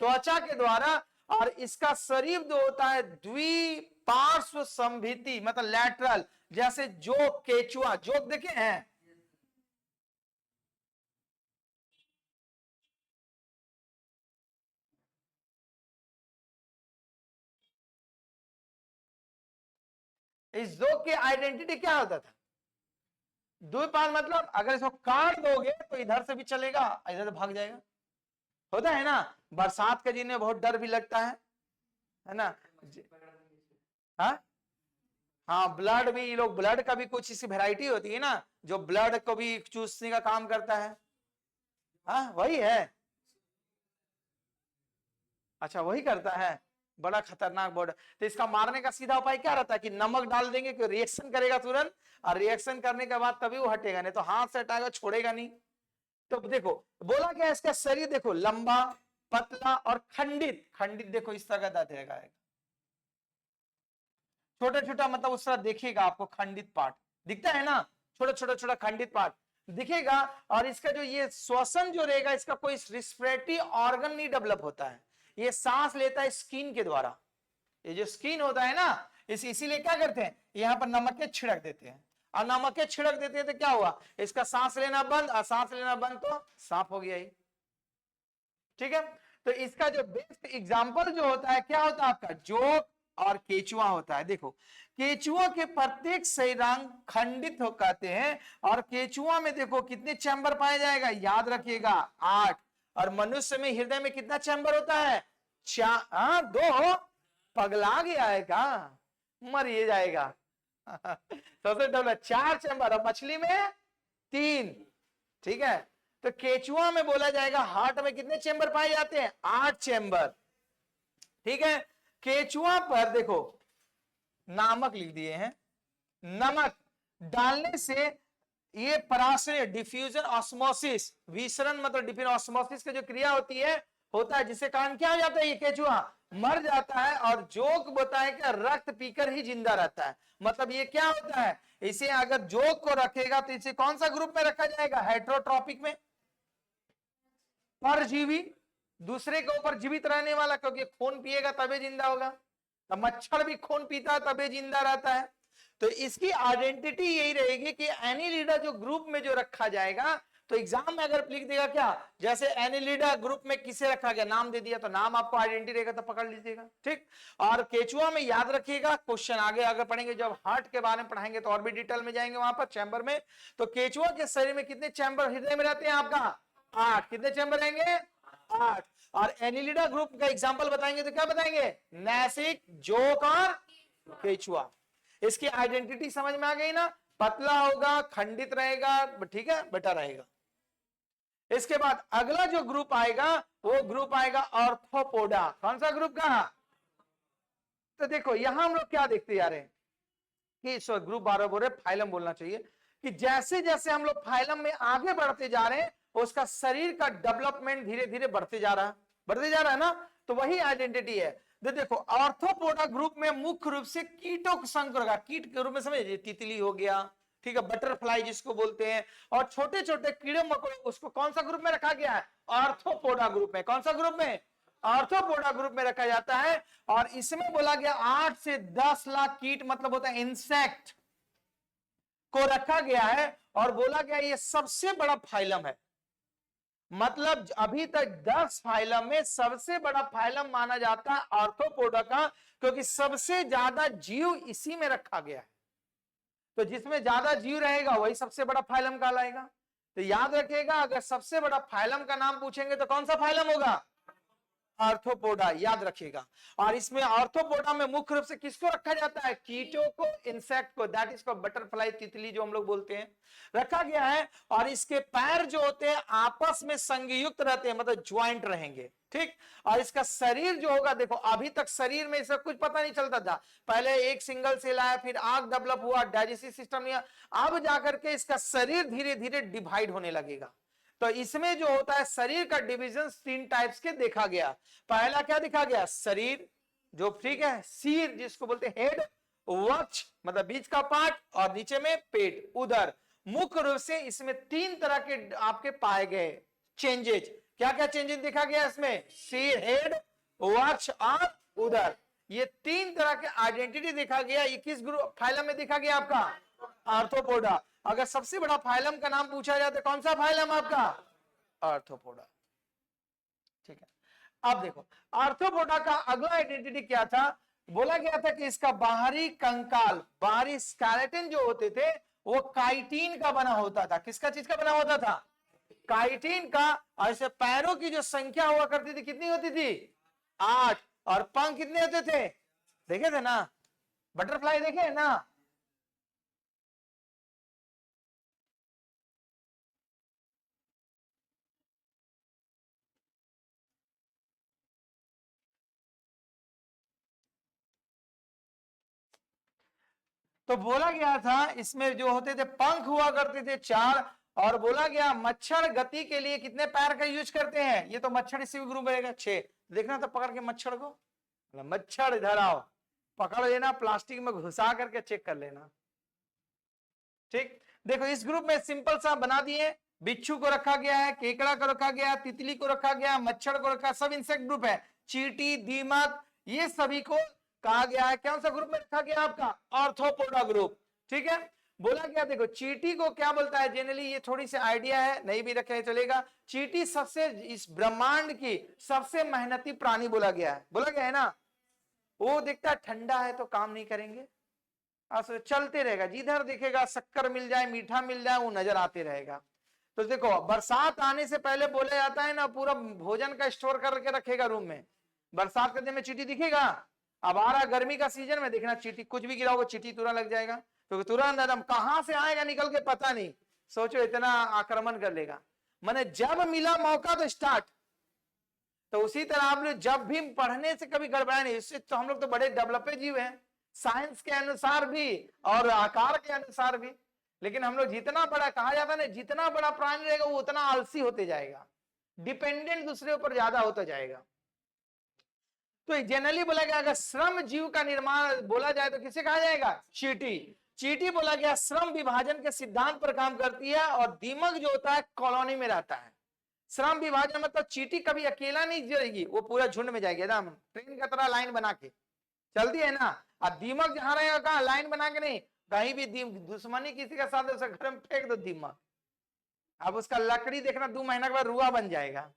त्वचा के द्वारा। और इसका शरीर जो होता है द्विपार्श्व संभिति, मतलब लैटरल, जैसे जोक, केचुआ। जोक देखे हैं? इस जोक की आइडेंटिटी क्या होता था? द्विपाल मतलब अगर इसको काट दोगे तो इधर से भी चलेगा, इधर से भाग जाएगा। होता है ना, बरसात के दिन में बहुत डर भी लगता है ना। हाँ हाँ, ब्लड भी, ये लोग ब्लड का भी कुछ इसी वैरायटी होती है ना, जो ब्लड को भी चूसने का काम करता है। हाँ वही है। अच्छा वही करता है, बड़ा खतरनाक बॉर्डर। तो इसका मारने का सीधा उपाय क्या रहता है कि नमक डाल देंगे कि रिएक्शन करेगा तुरंत, और रिएक्शन करने के बाद तभी वो हटेगा, नहीं तो हाथ से हटाएगा छोड़ेगा नहीं। तो देखो बोला क्या, इसका शरीर देखो लंबा, पतला और खंडित। खंडित देखो इस तरह का दांत रहेगा, छोटा छोटा, मतलब उस तरह देखिएगा आपको खंडित पार्ट दिखता है ना, छोटा छोटा छोटा खंडित पार्ट दिखेगा। और इसका जो ये श्वसन जो रहेगा, इसका कोई रिस्पिरेटरी ऑर्गन नहीं डेवलप होता है, ये सांस लेता है स्किन के द्वारा। ये जो स्किन होता है ना, इसीलिए क्या करते हैं, यहाँ पर नमक के छिड़क देते हैं। और नमक के छिड़क देते हैं तो क्या हुआ, इसका सांस लेना बंद, और सांस लेना बंद तो सांप हो गया ही, ठीक है। तो इसका जो बेस्ट एग्जांपल जो होता है क्या होता है आपका? जोक और केचुआ होता है। देखो केचुआ के प्रत्येक शरीरांग खंडित हो कहते हैं, और केचुआ में देखो कितने चैम्बर पाया जाएगा, याद रखिएगा 8। और मनुष्य में हृदय में कितना चैम्बर होता है? 4। 2। पगला गया है का? मर ये जाएगा। सबसे डबल 4 चैम्बर, और मछली में 3, ठीक है। तो केचुआ में बोला जाएगा हार्ट में कितने चैम्बर पाए जाते हैं? 8 चैम्बर, ठीक है। केचुआ पर देखो नामक लिख दिए हैं, नमक डालने से ये पराशय डिफ्यूजन ऑस्मोसिस, विसरण मतलब डिफ्यूजन ऑस्मोसिस की जो क्रिया होती है होता है, जिसके कारण क्या हो जाता है, ये केचुआ मर जाता है। और जोक बताए कि रक्त पीकर ही जिंदा रहता है, मतलब ये क्या होता है, इसे अगर जोक को रखेगा तो इसे कौन सा ग्रुप में रखा जाएगा? हेटेरोट्रॉपिक में, परजीवी, दूसरे के ऊपर जीवित रहने वाला, क्योंकि खून पिएगा तभी जिंदा होगा। तो मच्छर भी खून पीता है तभी जिंदा रहता है। तो इसकी आइडेंटिटी यही रहेगी कि एनिलिडा जो ग्रुप में जो रखा जाएगा, तो एग्जाम में अगर लिख देगा क्या, जैसे एनिलिडा ग्रुप में किसे रखा गया, नाम दे दिया, तो नाम आपको आइडेंटिटी रहेगा तो पकड़ लीजिएगा, ठीक। और केचुआ में याद रखिएगा, क्वेश्चन आगे अगर पढ़ेंगे, जब हार्ट के बारे में पढ़ाएंगे तो और भी डिटेल में जाएंगे वहां पर चैम्बर में। तो केचुआ के शरीर में कितने चैम्बर हृदय में रहते हैं आपका? 8। कितने चैम्बर रहेंगे? 8। और एनिलिडा ग्रुप का एग्जांपल बताएंगे तो क्या बताएंगे? नैसिक, जोक और केचुआ। इसकी आइडेंटिटी समझ में आ गई ना, पतला होगा, खंडित रहेगा, ठीक है, बेटा रहेगा। इसके बाद अगला जो ग्रुप आएगा वो ग्रुप आएगा ऑर्थोपोडा। कौन सा ग्रुप का? तो देखो यहां हम लोग क्या देखते जा रहे हैं कि ग्रुप 12 बोल रहे, फाइलम बोलना चाहिए, कि जैसे जैसे हम लोग फाइलम में आगे बढ़ते जा रहे हैं उसका शरीर का डेवलपमेंट धीरे धीरे बढ़ते जा रहा है ना। तो वही आइडेंटिटी है। देखो ऑर्थोपोडा ग्रुप में मुख्य रूप से कीटों का संग होगा। कीट के रूप में समझिए, तितली हो गया, ठीक है, बटरफ्लाई जिसको बोलते हैं, और छोटे छोटे कीड़े मकोड़े, उसको कौन सा ग्रुप में रखा गया है? ऑर्थोपोडा ग्रुप में। कौन सा ग्रुप में? ऑर्थोपोडा ग्रुप में रखा जाता है। और इसमें बोला गया 8 से 10 लाख कीट, मतलब होता है इंसेक्ट, को रखा गया है। और बोला गया ये सबसे बड़ा फाइलम है। मतलब अभी तक 10 फाइलम में सबसे बड़ा फाइलम माना जाता है ऑर्थोपोडा का, क्योंकि सबसे ज्यादा जीव इसी में रखा गया है। तो जिसमें ज्यादा जीव रहेगा वही सबसे बड़ा फाइलम कहलाएगा। तो याद रखिएगा, अगर सबसे बड़ा फाइलम का नाम पूछेंगे तो कौन सा फाइलम होगा? आर्थ्रोपोडा, याद रखिएगा। और इसमें आर्थ्रोपोडा में मुख्य रूप से किसको रखा जाता है? कीटों को, इंसेक्ट को, दैट इज बटरफ्लाई, तितली जो हम लोग बोलते हैं, रखा गया है। और इसके पैर जो होते हैं आपस में संयुक्त रहते हैं, मतलब ज्वाइंट रहेंगे, ठीक। और इसका शरीर जो होगा, देखो अभी तक शरीर में इसका कुछ पता नहीं चलता था। पहले एक सिंगल सेल आया, फिर आग डेवलप हुआ, डाइजेस्टिव सिस्टम हुआ, अब जाकर के इसका शरीर धीरे धीरे डिवाइड होने लगेगा। तो इसमें जो होता है शरीर का डिवीजन 3 टाइप्स के देखा गया। पहला क्या देखा गया? शरीर, जो ठीक है, सिर जिसको बोलते हैं हेड, वक्ष मतलब बीच का पार्ट, और नीचे में पेट, उदर। मुख्य रूप से इसमें 3 तरह के आपके पाए गए चेंजेस। क्या क्या चेंजेस देखा गया इसमें? सिर, हेड, वक्ष और उदर, ये 3 तरह के आइडेंटिटी देखा गया। ये किस ग्रुप फाइलम में देखा गया? आपका आर्थ्रोपोडा। अगर सबसे बड़ा फाइलम का नाम पूछा जाए तो कौन सा फाइलम आपका? आर्थ्रोपोडा, ठीक है। अब देखो आर्थ्रोपोडा का अगला आइडेंटिटी क्या था? बोला गया था कि इसका बाहरी कंकाल, बाहरी स्केलेटन जो होते थे वो काइटिन का बना होता था। किसका चीज का बना होता था? काइटिन का। और ऐसे पैरों की जो संख्या हुआ करती थी कितनी होती थी? 8। और पंख कितने होते थे? देखे थे ना, बटरफ्लाई देखे ना। तो बोला गया था इसमें जो होते थे पंख हुआ करते थे 4। और बोला गया मच्छर गति के लिए कितने पैर का यूज करते हैं? ये तो मच्छर इसी ग्रुप में रहेगा 6। देखना तो पकड़ के मच्छर को, मच्छर इधर आओ, पकड़ लेना, प्लास्टिक में घुसा करके चेक कर लेना, ठीक। देखो इस ग्रुप में सिंपल सा बना दिए, बिच्छू को रखा गया है, केकड़ा को रखा गया, तितली को रखा गया, मच्छर को रखा, सब इंसेक्ट ग्रुप है। चींटी, दीमक, ये सभी को कहा गया है कौन सा ग्रुप में रखा गया? आपका ऑर्थोपोडा ग्रुप, ठीक है। बोला गया देखो चींटी को क्या बोलता है जनरली, ये थोड़ी सी आइडिया है, नहीं भी रखे चलेगा। चींटी सबसे इस ब्रह्मांड की सबसे मेहनती प्राणी बोला गया है, बोला गया है ना। वो दिखता ठंडा है तो काम नहीं करेंगे, चलते रहेगा, जिधर दिखेगा शक्कर मिल जाए, मीठा मिल जाए, वो नजर आते रहेगा। तो देखो बरसात आने से पहले बोला जाता है ना, पूरा भोजन का स्टोर करके रखेगा रूम में। बरसात के दिन में चींटी दिखेगा। अब आ रहा गर्मी का सीजन में, देखना चींटी कुछ भी गिराओगे चींटी तुरंत लग जाएगा, क्योंकि तुरंत एकदम कहां से आएगा निकल के पता नहीं। सोचो इतना आक्रमण कर लेगा। मैंने जब मिला मौका तो स्टार्ट। तो उसी तरह आप लोग जब भी पढ़ने से कभी गड़बड़ा नहीं, इससे तो हम लोग तो बड़े डेवलपे जीव हैं, साइंस के अनुसार भी और आकार के अनुसार भी। लेकिन हम लोग जितना बड़ा, कहा जाता है ना, जितना बड़ा प्राणी रहेगा वो उतना आलसी होते जाएगा, डिपेंडेंट दूसरे ऊपर ज्यादा होता जाएगा। तो जनरली बोला गया अगर श्रम जीव का निर्माण बोला जाए तो किसे कहा जाएगा? चींटी। चींटी बोला गया श्रम विभाजन के सिद्धांत पर काम करती है, और दीमक जो होता है कॉलोनी में रहता है। श्रम विभाजन मतलब चींटी कभी अकेला नहीं जाएगी, वो पूरा झुंड में जाएगी, एकदम ट्रेन की तरह लाइन बना के चलती है ना। और दीमक जहां रहेगा कहा? लाइन बना के नहीं, कहीं भी दुश्मनी किसी के साथ उसे घर में फेंक दो दीमक, अब उसका लकड़ी देखना 2 महीना के बाद रुआ बन जाएगा।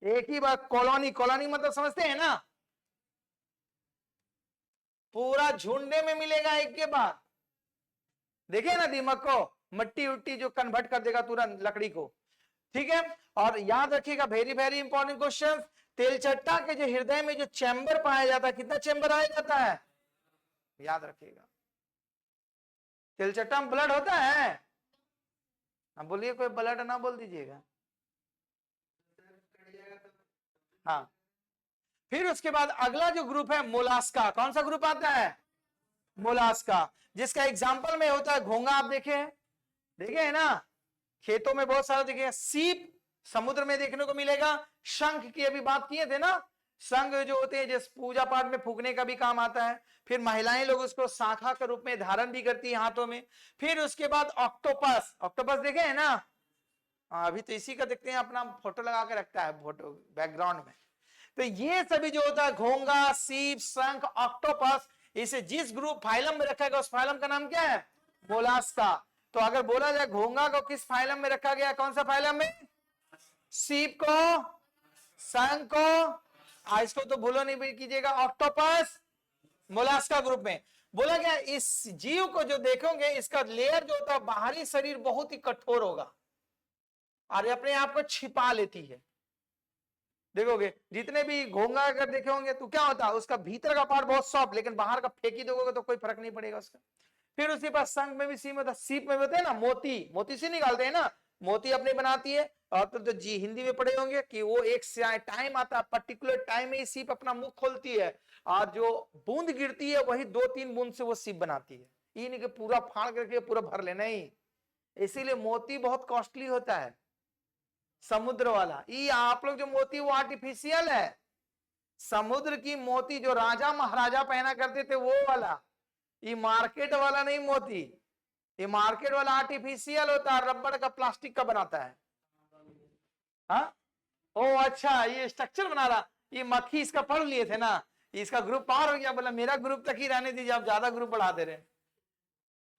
एक ही बार कॉलोनी, कॉलोनी मतलब समझते हैं ना, पूरा झुंडे में मिलेगा एक के बाद। देखे ना दीमक को, मट्टी उट्टी जो कन्वर्ट कर देगा तुरंत लकड़ी को, ठीक है। और याद रखिएगा वेरी वेरी इंपॉर्टेंट क्वेश्चन, तेलचट्टा के जो हृदय में जो चैम्बर पाया जाता है, कितना चैम्बर आया जाता है? याद रखिएगा, तेलचट्टा में ब्लड होता है? अब बोलिए कोई ब्लड ना बोल दीजिएगा। हाँ, फिर उसके बाद अगला जो ग्रुप है मोलास्का। कौन सा ग्रुप आता है? मोलास्का, जिसका एग्जाम्पल में होता है घोंगा। आप देखे हैं, देखे है ना, खेतों में बहुत सारा देखे। सीप समुद्र में देखने को मिलेगा। शंख की अभी बात किए थे ना, शंख जो होते हैं जिस पूजा पाठ में फूकने का भी काम आता है। फिर महिलाएं लोग उसको शाखा के रूप में धारण भी करती है हाथों में। फिर उसके बाद ऑक्टोपस, ऑक्टोपस देखे है ना, अभी तो इसी का देखते हैं, अपना फोटो लगा के रखता है फोटो बैकग्राउंड में। तो ये सभी जो होता है घोंगा, सीप, शंख, ऑक्टोपस, इसे जिस ग्रुप फाइलम में रखा गया उस फाइलम का नाम क्या है? मोलास्का। तो अगर बोला जाए घोंगा को किस फाइलम में रखा गया, कौन सा फाइलम में? सीप को, शंख को, इसको तो भूलो नहीं कीजिएगा, ऑक्टोपस, मोलास्का ग्रुप में। बोला गया इस जीव को जो देखोगे इसका लेयर जो होता है बाहरी शरीर बहुत ही कठोर होगा और अपने आप को छिपा लेती है। देखोगे जितने भी घोंगा अगर देखे होंगे तो क्या होता है, उसका भीतर का पार्ट बहुत सॉफ्ट, लेकिन बाहर का फेंकी दोगे तो कोई फर्क नहीं पड़ेगा उसका। फिर उसके पास शंख में भी सीप होता है, सीप में होते हैं ना मोती, मोती से निकालते हैं ना, मोती अपने बनाती है। और तो जी हिंदी में पढ़े होंगे कि वो एक टाइम आता है, पर्टिकुलर टाइम में सीप अपना मुख खोलती है और जो बूंद गिरती है वही 2-3 बूंद से वो सीप बनाती है। ये नहीं कि पूरा फाड़ करके पूरा भर ले, नहीं। इसीलिए मोती बहुत कॉस्टली होता है, समुद्र वाला। ये आप लोग जो मोती वो आर्टिफिशियल है। समुद्र की मोती जो राजा महाराजा पहना करते थे वो वाला, ये मार्केट वाला नहीं मोती। ये मार्केट वाला आर्टिफिशियल होता है, रबड़ का, प्लास्टिक का बनाता है। हाँ, ओ अच्छा, ये स्ट्रक्चर बना रहा। ये मक्खी इसका पढ़ लिए थे ना, इसका ग्रुप पार हो गया, बोला मेरा ग्रुप तक ही रहने दीजिए, आप ज्यादा ग्रुप बढ़ा दे रहे हैं।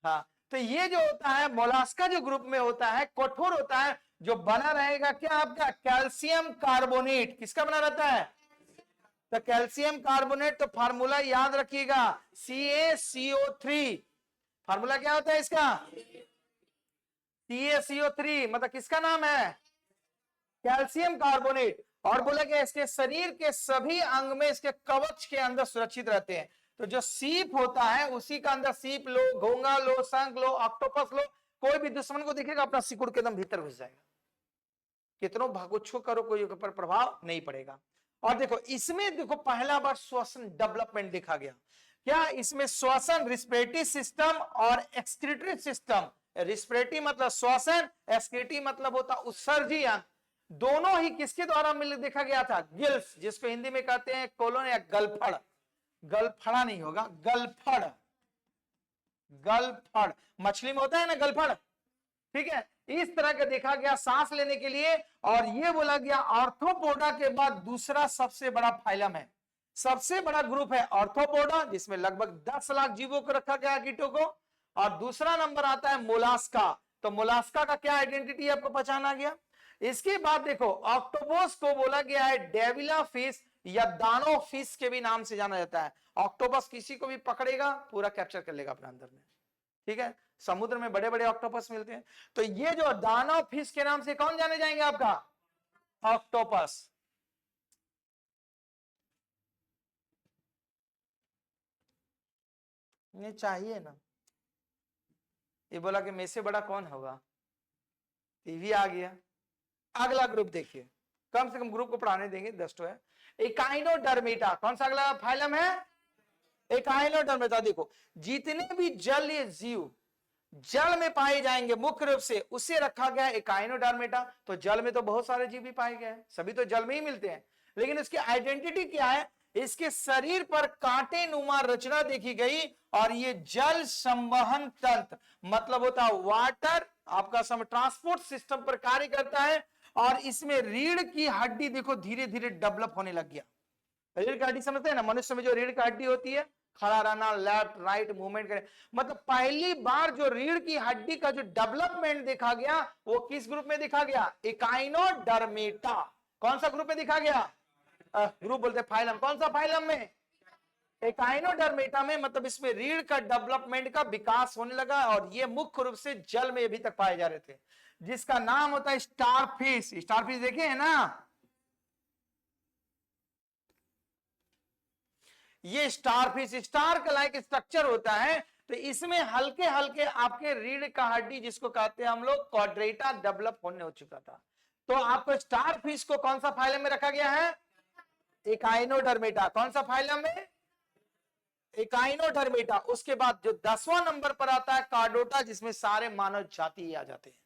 हाँ, तो ये जो होता है मोलास्का जो ग्रुप में होता है, कठोर होता है, जो बना रहेगा क्या आपका? Calcium carbonate. किसका बना रहता है? तो कैल्शियम कार्बोनेट। तो फार्मूला याद रखिएगा, CaCO3। फार्मूला क्या होता है इसका? CaCO3 मतलब किसका नाम है? Calcium carbonate. और बोला गया इसके शरीर के सभी अंग में इसके कवच के अंदर सुरक्षित रहते हैं। तो जो सीप होता है उसी का अंदर सीप लो, घोंगा लो, शंख लो, ऑक्टोपस लो, कोई भी दुश्मन को दिखेगा अपना सिकुड़ के एकदम भीतर घुस जाएगा। कितनों भागोच्छो करो, कोई पर प्रभाव नहीं पड़ेगा। और देखो इसमें देखो पहला बार श्वसन डेवलपमेंट देखा गया। क्या इसमें श्वसन, रिस्पिरेटरी सिस्टम और एक्सक्रीटरी सिस्टम। रिस्पिरेटरी मतलब श्वसन, एक्सक्रीटरी मतलब होता उत्सर्जन, दोनों ही किसके द्वारा मिल देखा गया था? गिल्स, जिसको हिंदी में कहते हैं कोलोन या गलफड़। गलफड़ा नहीं होगा, गलफड़। गलफड़ मछली में होता है ना गलफड़, ठीक है। इस तरह का देखा गया सांस लेने के लिए। और ये बोला गया आर्थ्रोपोडा के बाद दूसरा सबसे बड़ा फाइलम है, सबसे बड़ा ग्रुप है आर्थ्रोपोडा, जिसमें लगभग 10 लाख जीवों को रखा गया, कीटों को। और दूसरा नंबर आता है मोलास्का। तो मोलास्का का क्या आइडेंटिटी आपको पहचाना गया। इसके बाद देखो ऑक्टोपस को बोला गया है डेविला फिश या दानो फिश के भी नाम से जाना जाता है। ऑक्टोपस किसी को भी पकड़ेगा पूरा कैप्चर कर लेगा अपने अंदर में, ठीक है। समुद्र में बड़े बड़े ऑक्टोपस मिलते हैं। तो ये जो दानव फिश के नाम से कौन जाने जाएंगे आपका? ऑक्टोपस। नहीं चाहिए ना, ये बोला कि मेरे से बड़ा कौन होगा, टीवी आ गया। अगला ग्रुप देखिए, कम से कम ग्रुप को पढ़ाने देंगे, 10 तो है। एकाइनोडर्मेटा, कौन सा अगला फाइलम है? एकाइनोडर्मेटा। देखो जितने भी जलीय जीव जल में पाए जाएंगे मुख्य रूप से उसे रखा गया एकाइनोडर्मेटा। तो जल में तो बहुत सारे जीव भी पाए गए हैं, सभी तो जल में ही मिलते हैं, लेकिन इसकी आइडेंटिटी क्या है? इसके शरीर पर कांटे नुमा रचना देखी गई। और ये जल संवहन तंत्र मतलब होता है वाटर, आपका सम ट्रांसपोर्ट सिस्टम पर कार्य करता है। और इसमें रीढ़ की हड्डी देखो धीरे धीरे डेवलप होने लग गया। रीढ़ की हड्डी समझते हैं ना, मनुष्य में जो रीढ़ की हड्डी होती है, खड़ा रहना, लेफ्ट राइट मूवमेंट करे, मतलब पहली बार जो रीढ़ की हड्डी का जो डेवलपमेंट देखा गया वो किस ग्रुप में देखा गया? एकाइनोडर्मेटा। कौन सा ग्रुप में देखा गया? ग्रुप बोलते फाइलम। कौन सा फाइलम में? एकाइनोडर्मेटा में। मतलब इसमें रीढ़ का डेवलपमेंट का विकास होने लगा। और ये मुख्य रूप से जल में अभी तक पाए जा रहे थे, जिसका नाम होता है स्टारफिश। स्टारफिश देखे है ना, ये स्टारफिश, स्टार का लाइक स्ट्रक्चर होता है। तो इसमें हल्के हल्के आपके रीढ़ का हड्डी जिसको कहते हैं हम लोग क्वाड्रेटा डेवलप होने हो चुका था। तो आपको स्टारफिश को कौन सा फाइलम में रखा गया है? इकाइनोडर्मेटा, कौन सा फाइलम में? इकाइनोडर्मेटा। उसके बाद जो 10वां नंबर पर आता है कार्डोटा, जिसमें सारे मानव जाति आ जाते हैं।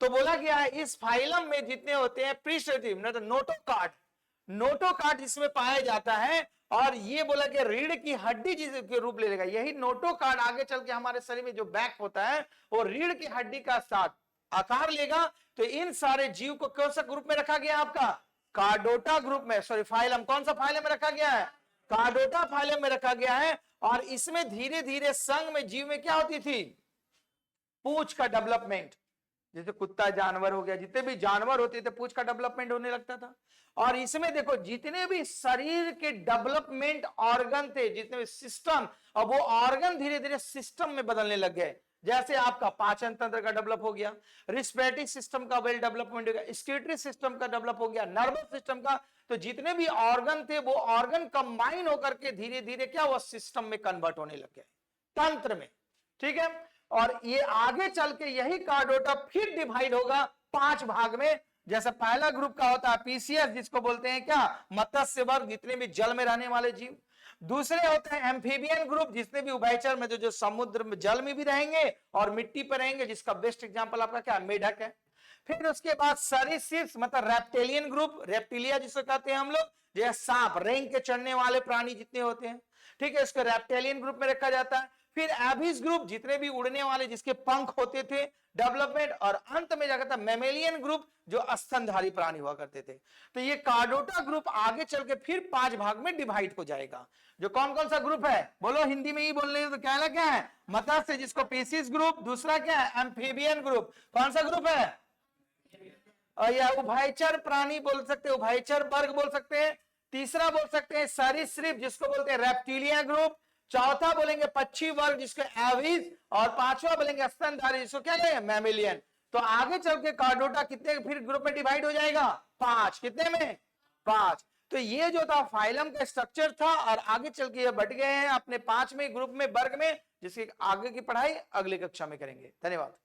तो बोला गया है इस फाइलम में जितने होते हैं प्रीस्टेटिव ना, तो नोटोकार्ड, नोटोकार्ड जिसमें पाया जाता है, और ये बोला कि रीढ़ की हड्डी जिसके रूप ले लेगा, यही नोटोकार्ड आगे चल के हमारे शरीर में जो बैक होता है वो रीढ़ की हड्डी का साथ आकार लेगा। तो इन सारे जीव को कौन सा ग्रुप में रखा गया? आपका कार्डोटा ग्रुप में, सॉरी फाइलम, कौन सा फाइलम में रखा गया है? कार्डोटा फाइलम में रखा गया है। और इसमें धीरे धीरे संघ में जीव में क्या होती थी? पूंछ का डेवलपमेंट, जैसे कुत्ता जानवर हो गया, जितने भी जानवर होते थे पूंछ का डेवलपमेंट होने लगता था। और इसमें देखो जितने भी शरीर के डेवलपमेंट ऑर्गन थे, जितने भी सिस्टम, अब वो ऑर्गन धीरे धीरे सिस्टम में बदलने लग गए। जैसे आपका पाचन तंत्र का डेवलप हो गया, रिस्पिरेटरी सिस्टम का वेल डेवलपमेंट हो गया, स्केटरी सिस्टम का डेवलप हो गया, नर्वस सिस्टम का। तो जितने भी ऑर्गन थे वो ऑर्गन कंबाइन होकर के धीरे धीरे क्या हुआ? सिस्टम में कन्वर्ट होने लग गए, तंत्र में। ठीक है, और ये आगे चल के यही कार्डोटा फिर डिवाइड होगा 5 भाग में। जैसे पहला ग्रुप का होता है पीसीएस, जिसको बोलते हैं क्या? मत्स्य वर्ग, जितने भी जल में रहने वाले जीव। दूसरे होते हैं एम्फीबियन ग्रुप, जितने भी उभयचर में जो समुद्र में जल में भी रहेंगे और मिट्टी पर रहेंगे, जिसका बेस्ट एग्जांपल आपका क्या? मेढक है। फिर उसके बाद सरीसृप मतलब रेप्टेलियन ग्रुप, रेप्टिलिया जिसको कहते हैं हम लोग, जैसे सांप, रेंग के चढ़ने वाले प्राणी जितने होते हैं, ठीक है, इसको रेप्टेलियन ग्रुप में रखा जाता है। फिर एबिस ग्रुप, जितने भी उड़ने वाले जिसके पंख होते थे, डेवलपमेंट। और अंत में जाकर था मेमेलियन ग्रुप, जो स्तनधारी प्राणी हुआ करते थे। तो ये कार्डोटा ग्रुप आगे चल के फिर 5 भाग में डिवाइड हो जाएगा। जो कौन कौन सा ग्रुप है? बोलो, हिंदी में ही बोल रहे हो तो क्या है? मत्स्य, जिसको पीसीस ग्रुप। दूसरा क्या है? Amphibian group. कौन सा ग्रुप है? या उभयचर प्राणी बोल सकते हैं, उभयचर वर्ग बोल सकते हैं। तीसरा बोल सकते हैं सरीसृप, जिसको बोलते हैं रेप्टिलियन ग्रुप। चौथा बोलेंगे पक्षी वर्ग, जिसको एविस। और 5वां बोलेंगे स्तनधारी, जिसको क्या कहेंगे? मैमेलियन। तो आगे चल के कार्डोटा कितने फिर ग्रुप में डिवाइड हो जाएगा? 5। कितने में? 5। तो ये जो था फाइलम का स्ट्रक्चर था, और आगे चल के ये बट गए हैं अपने 5वें ग्रुप में, वर्ग में, जिसकी आगे की पढ़ाई अगली कक्षा में करेंगे। धन्यवाद।